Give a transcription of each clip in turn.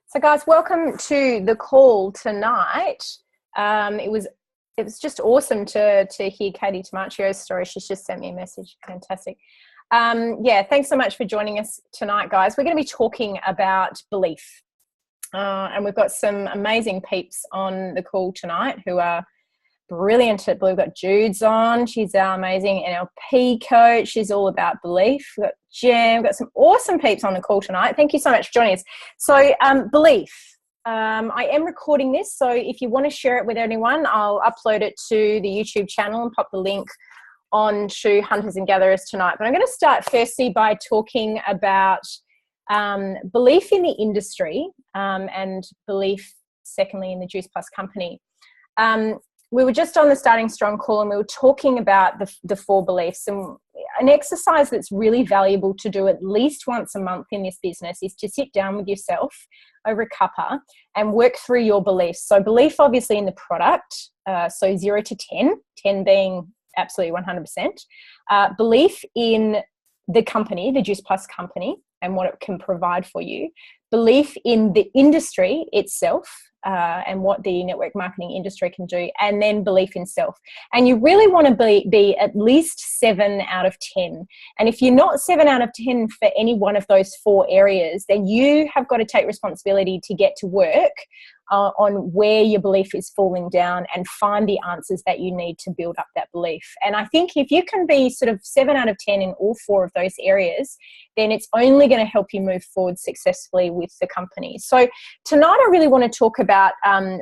So guys, welcome to the call tonight. It was just awesome to hear Katie Tamacio's story. She's just sent me a message. Fantastic. Thanks so much for joining us tonight, guys. We're going to be talking about belief. And we've got some amazing peeps on the call tonight who are brilliant at belief. We've got Jude's on. She's our amazing NLP coach. She's all about belief. We've got Jem. We've got some awesome peeps on the call tonight. Thank you so much for joining us. So belief. I am recording this, so if you want to share it with anyone, I'll upload it to the YouTube channel and pop the link on to Hunters and Gatherers tonight. But I'm going to start firstly by talking about belief in the industry and belief secondly in the Juice Plus company. We were just on the Starting Strong call and we were talking about the four beliefs, and an exercise that's really valuable to do at least once a month in this business is to sit down with yourself over a cuppa and work through your beliefs. So belief obviously in the product, so 0 to 10, 10 being absolutely 100%. Belief in the company, the Juice Plus company, and what it can provide for you. Belief in the industry itself, and what the network marketing industry can do, and then belief in self. And you really want to be at least 7 out of 10. And if you're not 7 out of 10 for any one of those four areas, then you have got to take responsibility to get to work on where your belief is falling down and find the answers that you need to build up that belief. And I think if you can be sort of 7 out of 10 in all four of those areas, then it's only going to help you move forward successfully with the company. So tonight I really want to talk about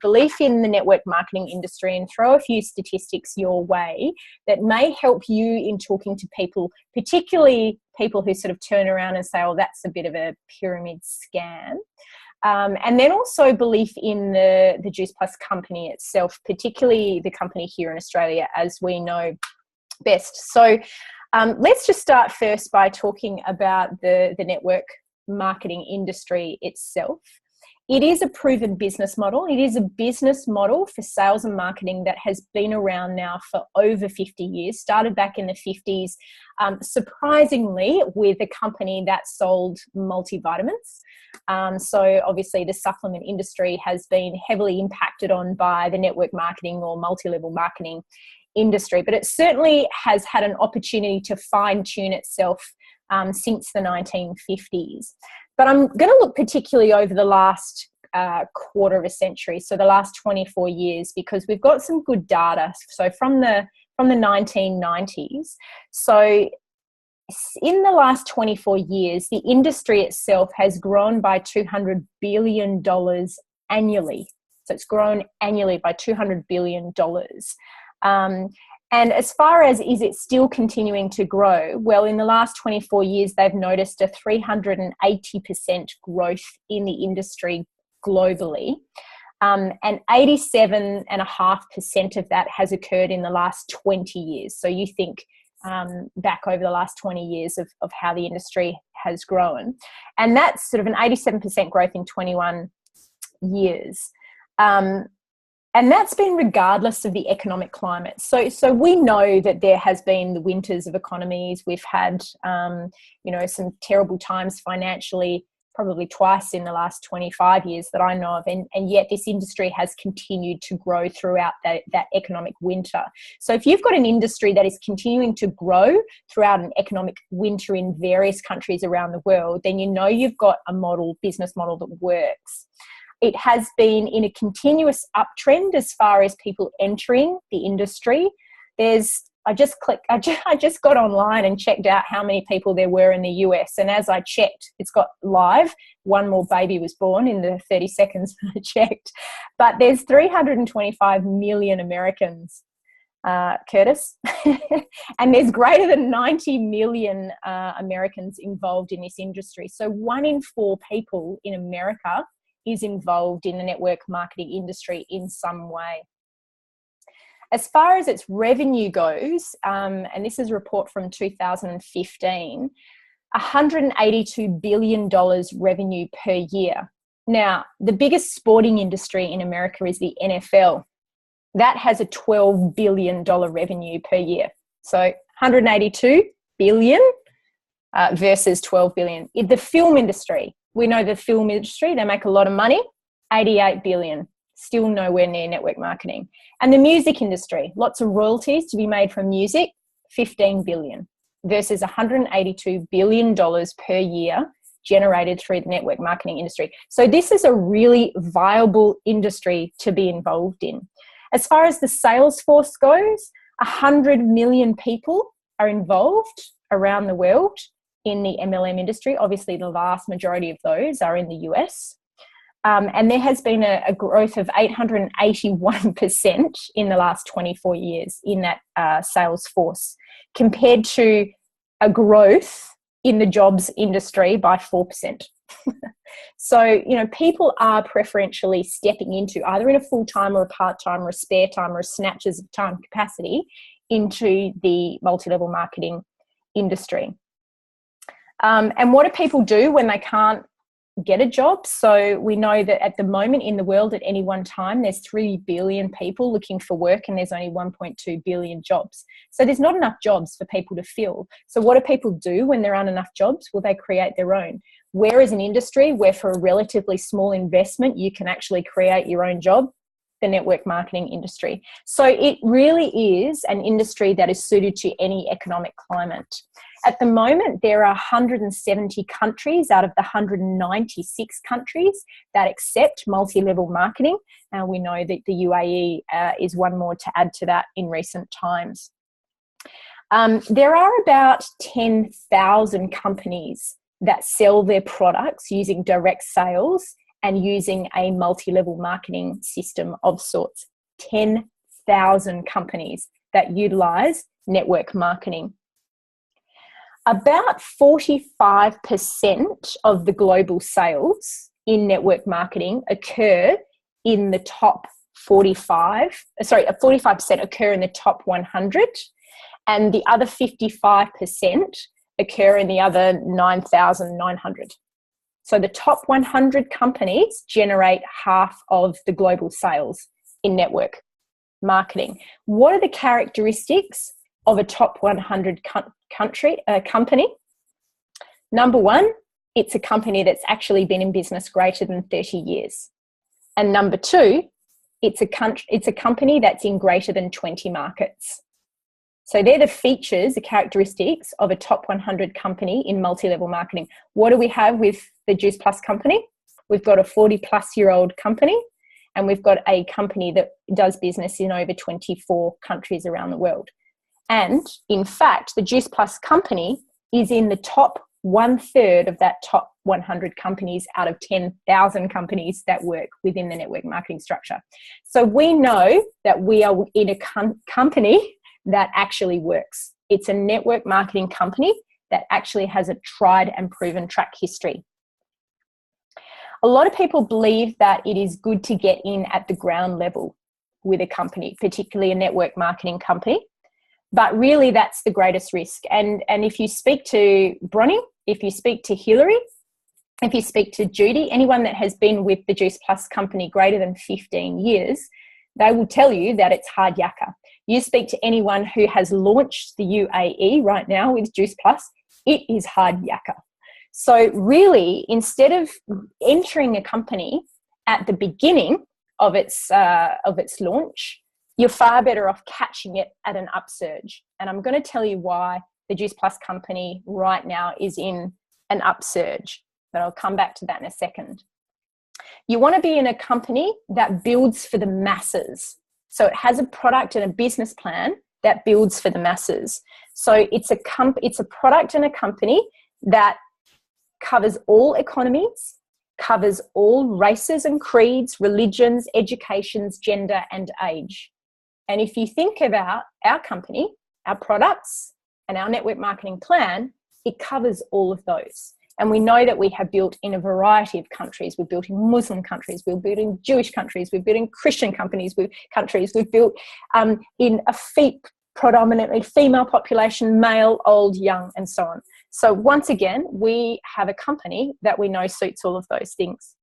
belief in the network marketing industry and throw a few statistics your way that may help you in talking to people, particularly people who sort of turn around and say, oh, that's a bit of a pyramid scam. And then also belief in the Juice Plus company itself, particularly the company here in Australia, as we know best. So let's just start first by talking about the network marketing industry itself. It is a proven business model. It is a business model for sales and marketing that has been around now for over 50 years, started back in the 50s, surprisingly with a company that sold multivitamins. So obviously the supplement industry has been heavily impacted on by the network marketing or multi-level marketing industry, but it certainly has had an opportunity to fine-tune itself since the 1950s. But I'm going to look particularly over the last quarter of a century, so the last 24 years, because we've got some good data. So from the 1990s. So in the last 24 years, the industry itself has grown by $200 billion annually. So it's grown annually by $200 billion. And as far as is it still continuing to grow, well, in the last 24 years, they've noticed a 380% growth in the industry globally. And 87.5% of that has occurred in the last 20 years. So you think back over the last 20 years of how the industry has grown. And that's sort of an 87% growth in 21 years. And that's been regardless of the economic climate. So we know that there has been the winters of economies. We've had, some terrible times financially, probably twice in the last 25 years that I know of. And yet this industry has continued to grow throughout that economic winter. So if you've got an industry that is continuing to grow throughout an economic winter in various countries around the world, then you know you've got a business model that works. It has been in a continuous uptrend as far as people entering the industry. I just got online and checked out how many people there were in the US. And as I checked, it's got live. One more baby was born in the 30 seconds I checked. But there's 325 million Americans, Curtis. And there's greater than 90 million Americans involved in this industry. So 1 in 4 people in America is involved in the network marketing industry in some way. As far as its revenue goes, and this is a report from 2015, $182 billion revenue per year. Now, the biggest sporting industry in America is the NFL. That has a $12 billion revenue per year. So 182 billion versus 12 billion. The film industry, We know the film industry, they make a lot of money, 88 billion, still nowhere near network marketing. And the music industry, lots of royalties to be made from music, 15 billion versus $182 billion per year generated through the network marketing industry. So this is a really viable industry to be involved in. As far as the sales force goes, 100 million people are involved around the world in the MLM industry. Obviously, the vast majority of those are in the US. And there has been a growth of 881% in the last 24 years in that sales force, compared to a growth in the jobs industry by 4%. So, you know, people are preferentially stepping into either in a full-time or a part-time or a spare time or a snatches of time capacity into the multi-level marketing industry. And what do people do when they can't get a job? So we know that at the moment in the world at any one time, there's 3 billion people looking for work and there's only 1.2 billion jobs. So there's not enough jobs for people to fill. So what do people do when there aren't enough jobs? Well, they create their own. Where is an industry where for a relatively small investment, you can actually create your own job? The network marketing industry. So it really is an industry that is suited to any economic climate. At the moment, there are 170 countries out of the 196 countries that accept multi-level marketing. And we know that the UAE is one more to add to that in recent times. There are about 10,000 companies that sell their products using direct sales and using a multi-level marketing system of sorts. 10,000 companies that utilize network marketing. About 45% of the global sales in network marketing occur in the top 45% occur in the top 100, and the other 55% occur in the other 9,900. So the top 100 companies generate half of the global sales in network marketing. What are the characteristics of a top 100 company? Number one, it's a company that's actually been in business greater than 30 years. And number two, it's a company that's in greater than 20 markets. So they're the features, the characteristics of a top 100 company in multi-level marketing. What do we have with the Juice Plus company? We've got a 40-plus-year-old company, and we've got a company that does business in over 24 countries around the world. And in fact, the Juice Plus company is in the top 1/3 of that top 100 companies out of 10,000 companies that work within the network marketing structure. So we know that we are in a company that actually works. It's a network marketing company that actually has a tried and proven track history. A lot of people believe that it is good to get in at the ground level with a company, particularly a network marketing company. But really, that's the greatest risk. And if you speak to Bronnie, if you speak to Hillary, if you speak to Judy, anyone that has been with the Juice Plus company greater than 15 years, they will tell you that it's hard yakka. You speak to anyone who has launched the UAE right now with Juice Plus, it is hard yakka. So really, instead of entering a company at the beginning of its launch, you're far better off catching it at an upsurge. And I'm going to tell you why the Juice Plus company right now is in an upsurge, but I'll come back to that in a second. You want to be in a company that builds for the masses. So it has a product and a business plan that builds for the masses. So it's a product and a company that covers all economies, covers all races and creeds, religions, educations, gender, and age. And if you think about our company, our products, and our network marketing plan, it covers all of those. And we know that we have built in a variety of countries. We've built in Muslim countries, we've built in Jewish countries, we've built in Christian countries, we've built in a predominantly female population, male, old, young, and so on. So once again, we have a company that we know suits all of those things.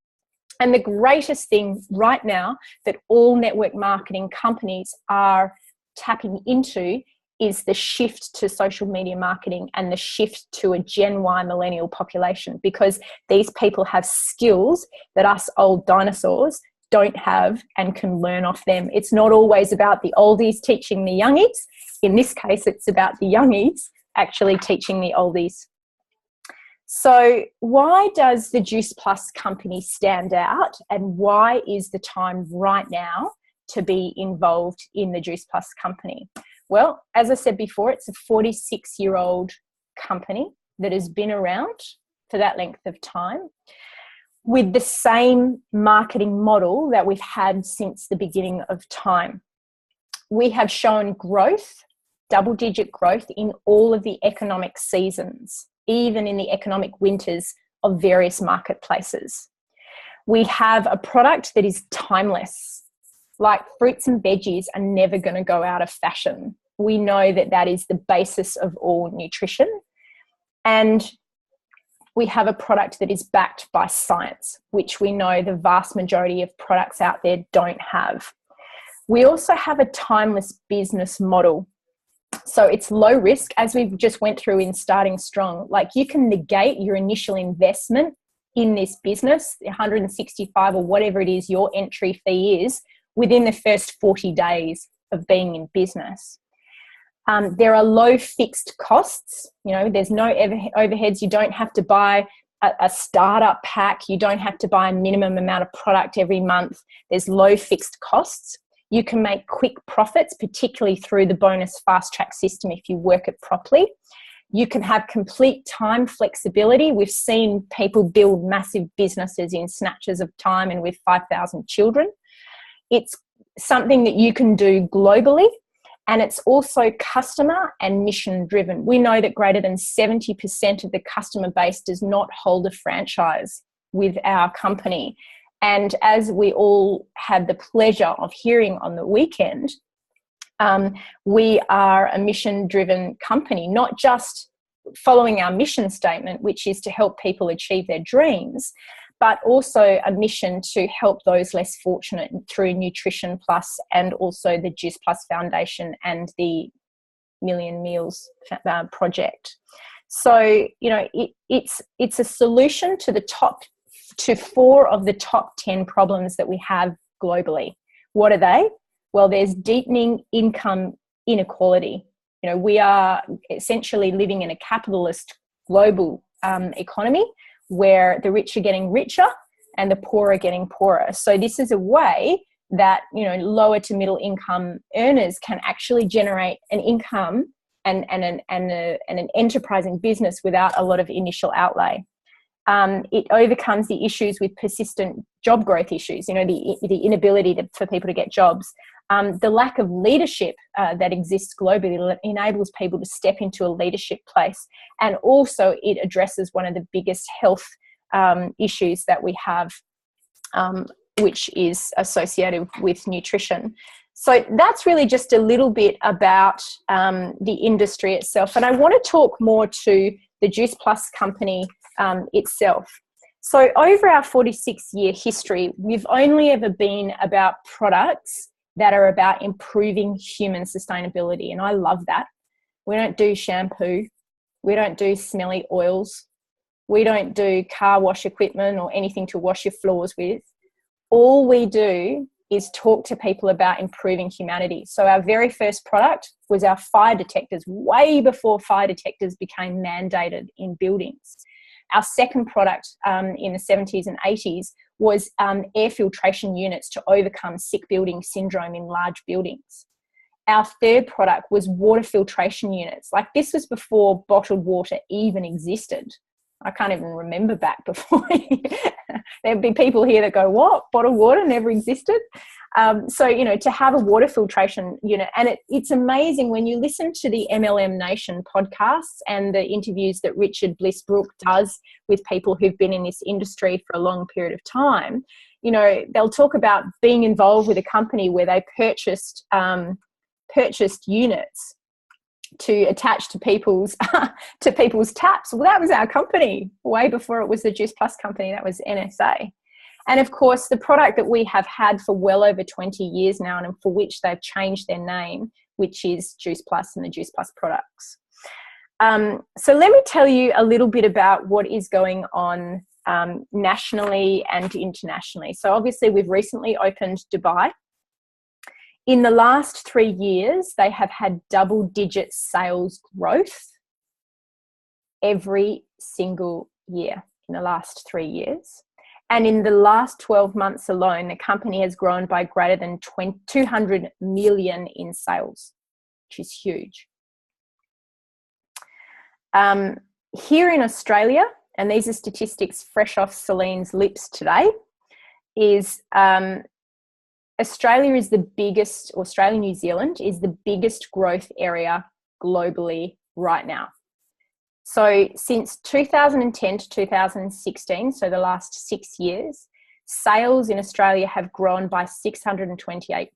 And the greatest thing right now that all network marketing companies are tapping into is the shift to social media marketing and the shift to a Gen Y millennial population, because these people have skills that us old dinosaurs don't have and can learn off them. It's not always about the oldies teaching the youngies. In this case, it's about the youngies actually teaching the oldies. So why does the Juice Plus company stand out, and why is the time right now to be involved in the Juice Plus company? Well, as I said before, it's a 46-year-old company that has been around for that length of time with the same marketing model that we've had since the beginning of time. We have shown growth, double-digit growth in all of the economic seasons, even in the economic winters of various marketplaces. We have a product that is timeless. Like fruits and veggies are never going to go out of fashion. We know that that is the basis of all nutrition. And we have a product that is backed by science, which we know the vast majority of products out there don't have. We also have a timeless business model. So it's low risk, as we've just went through in Starting Strong. Like, you can negate your initial investment in this business, 165 or whatever it is your entry fee is, within the first 40 days of being in business. There are low fixed costs. You know, there's no overheads. You don't have to buy a startup pack. You don't have to buy a minimum amount of product every month. There's low fixed costs. You can make quick profits, particularly through the bonus fast track system if you work it properly. You can have complete time flexibility. We've seen people build massive businesses in snatches of time and with 5,000 children. It's something that you can do globally, and it's also customer and mission driven. We know that greater than 70% of the customer base does not hold a franchise with our company. And as we all had the pleasure of hearing on the weekend, we are a mission-driven company, not just following our mission statement, which is to help people achieve their dreams, but also a mission to help those less fortunate through Nutrition Plus and also the Juice Plus Foundation and the Million Meals project. So, you know, it's a solution to 4 of the top 10 problems that we have globally. What are they? Well, there's deepening income inequality. You know, we are essentially living in a capitalist global economy where the rich are getting richer and the poor are getting poorer. So this is a way that, you know, lower to middle income earners can actually generate an income and an enterprising business without a lot of initial outlay. It overcomes the issues with persistent job growth issues, you know, the inability for people to get jobs. The lack of leadership that exists globally enables people to step into a leadership place. And also it addresses one of the biggest health issues that we have, which is associated with nutrition. So that's really just a little bit about the industry itself. And I want to talk more to the Juice Plus company itself. So over our 46-year history, we've only ever been about products that are about improving human sustainability. And I love that. We don't do shampoo. We don't do smelly oils. We don't do car wash equipment or anything to wash your floors with. All we do is talk to people about improving humanity. So our very first product was our fire detectors, way before fire detectors became mandated in buildings. Our second product in the 70s and 80s was air filtration units to overcome sick building syndrome in large buildings. Our third product was water filtration units. Like, this was before bottled water even existed. I can't even remember back before. There'd be people here that go, what? Bottled water never existed? So, you know, to have a water filtration unit, and it's amazing when you listen to the MLM Nation podcasts and the interviews that Richard Bliss-Brooke does with people who've been in this industry for a long period of time. You know, they'll talk about being involved with a company where they purchased units to attach to people's taps. Well, that was our company way before it was the Juice Plus company. That was NSA. And of course, the product that we have had for well over 20 years now, and for which they've changed their name, which is Juice Plus and the Juice Plus products. So let me tell you a little bit about what is going on nationally and internationally. So obviously we've recently opened Dubai. In the last 3 years, they have had double-digit sales growth every single year in the last 3 years. And in the last 12 months alone, the company has grown by greater than 200 million in sales, which is huge. Here in Australia, and these are statistics fresh off Celine's lips today, is Australia is the biggest, Australia, New Zealand is the biggest growth area globally right now. So since 2010 to 2016, so the last 6 years, sales in Australia have grown by 628%.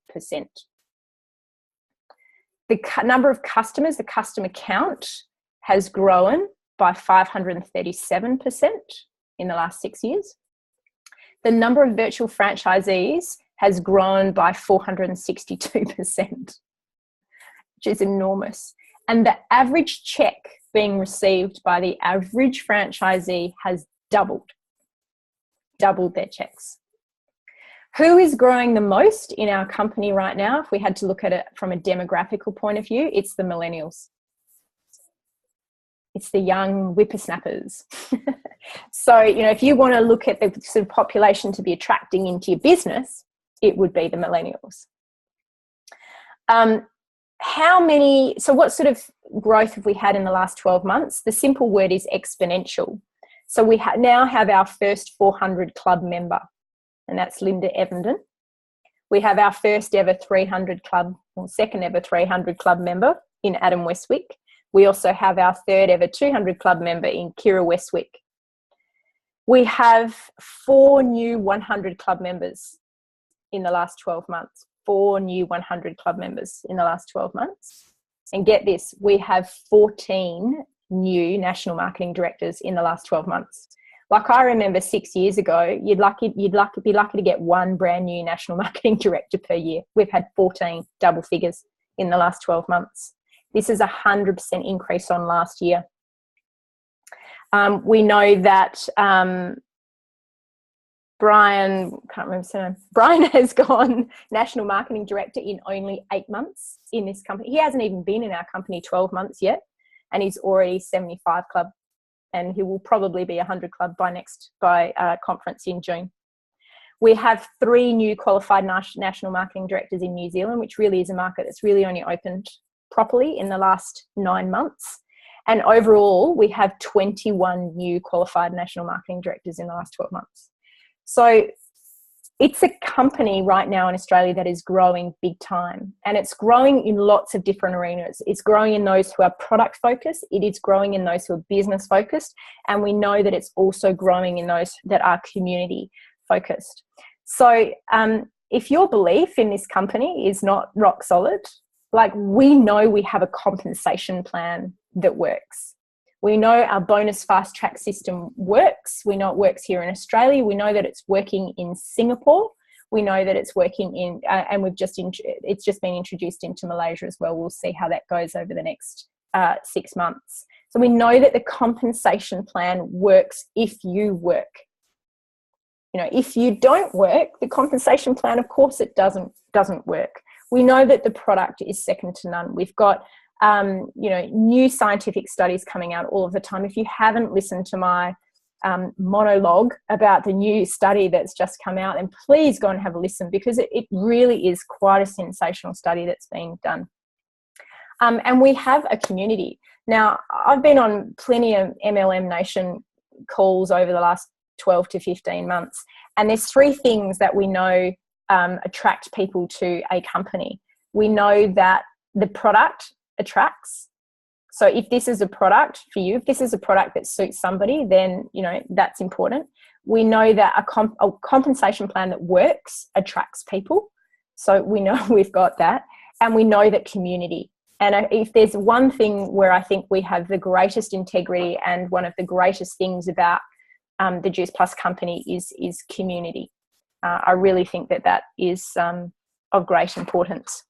The number of customers, the customer count, has grown by 537% in the last 6 years. The number of virtual franchisees has grown by 462%, which is enormous. And the average check being received by the average franchisee has doubled their checks. Who is growing the most in our company right now? If we had to look at it from a demographical point of view, it's the millennials. It's the young whippersnappers. So, if you want to look at the sort of population to be attracting into your business, it would be the millennials. So what sort of growth have we had in the last 12 months? The simple word is exponential. So we now have our first 400 club member, and that's Linda Evenden. We have our first ever 300 club, or second ever 300 club member in Adam Westwick. We also have our third ever 200 club member in Kira Westwick. We have 4 new 100 club members in the last 12 months. 4 new 100 club members in the last 12 months. And get this, we have 14 new national marketing directors in the last 12 months. Like I remember 6 years ago, you'd be lucky to get 1 brand new national marketing director per year. We've had 14 double figures in the last 12 months. This is 100% increase on last year. We know that Brian has gone national marketing director in only 8 months in this company. He hasn't even been in our company 12 months yet, and he's already 75 club, and he will probably be 100 club by conference in June. We have 3 new qualified national marketing directors in New Zealand, which really is a market that's really only opened properly in the last 9 months. And overall, we have 21 new qualified national marketing directors in the last 12 months. So it's a company right now in Australia that is growing big time, and it's growing in lots of different arenas. It's growing in those who are product focused. It is growing in those who are business focused. And we know that it's also growing in those that are community focused. So if your belief in this company is not rock solid, like, we know we have a compensation plan that works. We know our bonus fast track system works. We know it works here in Australia. We know that it's working in Singapore. We know that it's working in, and it's just been introduced into Malaysia as well. We'll see how that goes over the next 6 months. So we know that the compensation plan works if you work. If you don't work, the compensation plan, of course, it doesn't work. We know that the product is second to none. We've got new scientific studies coming out all of the time. If you haven't listened to my monologue about the new study that's just come out, then please go and have a listen, because it really is quite a sensational study that's being done. And we have a community. Now, I've been on plenty of MLM Nation calls over the last 12 to 15 months, and there's 3 things that we know attract people to a company. We know that the product attracts. So if this is a product for you, if this is a product that suits somebody, then that's important. We know that a compensation plan that works attracts people. So we know we've got that. And we know that community. And if there's one thing where I think we have the greatest integrity, and one of the greatest things about the Juice Plus company is community. I really think that is of great importance.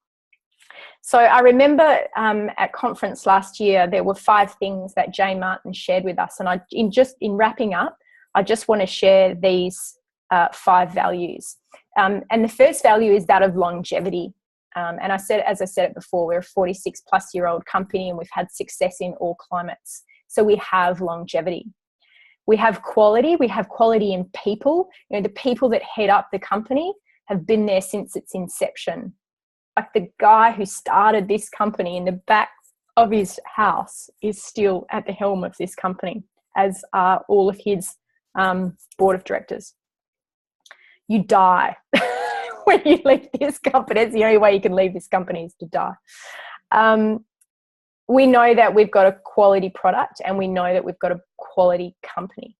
So I remember at conference last year, there were 5 things that Jane Martin shared with us. And in wrapping up, I just want to share these 5 values. And the first value is that of longevity. And as I said it before, we're a 46-plus-year-old company and we've had success in all climates. So we have longevity. We have quality. We have quality in people. You know, the people that head up the company have been there since its inception. Like the guy who started this company in the back of his house is still at the helm of this company, as are all of his board of directors. You die when you leave this company. It's the only way you can leave this company is to die. We know that we've got a quality product and we know that we've got a quality company.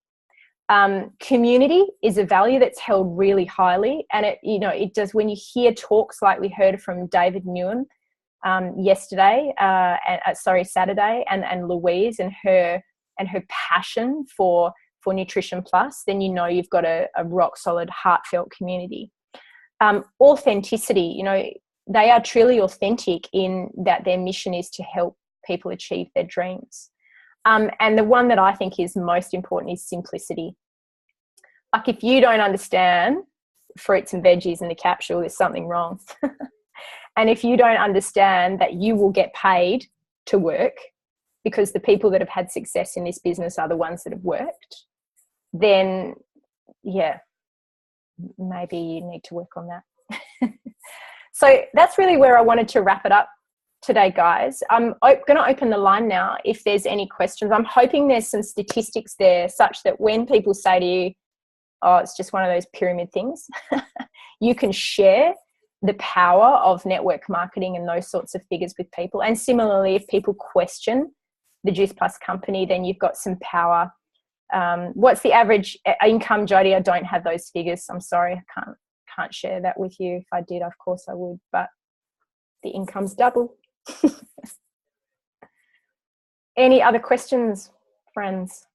Community is a value that's held really highly, and it does. When you hear talks like we heard from David Newen Saturday, and Louise and her passion for Nutrition Plus, then you know you've got a rock solid, heartfelt community. Authenticity, they are truly authentic in that their mission is to help people achieve their dreams. And the one that I think is most important is simplicity. Like if you don't understand fruits and veggies in the capsule, there's something wrong. And if you don't understand that you will get paid to work because the people that have had success in this business are the ones that have worked, then yeah, maybe you need to work on that. So that's really where I wanted to wrap it up today, guys. I'm going to open the line now if there's any questions. I'm hoping there's some statistics there such that when people say to you, oh, it's just one of those pyramid things, you can share the power of network marketing and those sorts of figures with people. And similarly, if people question the Juice Plus company, then you've got some power. What's the average income, Jodie? I don't have those figures. I'm sorry, I can't share that with you. If I did, of course I would, but the income's double. Any other questions, friends?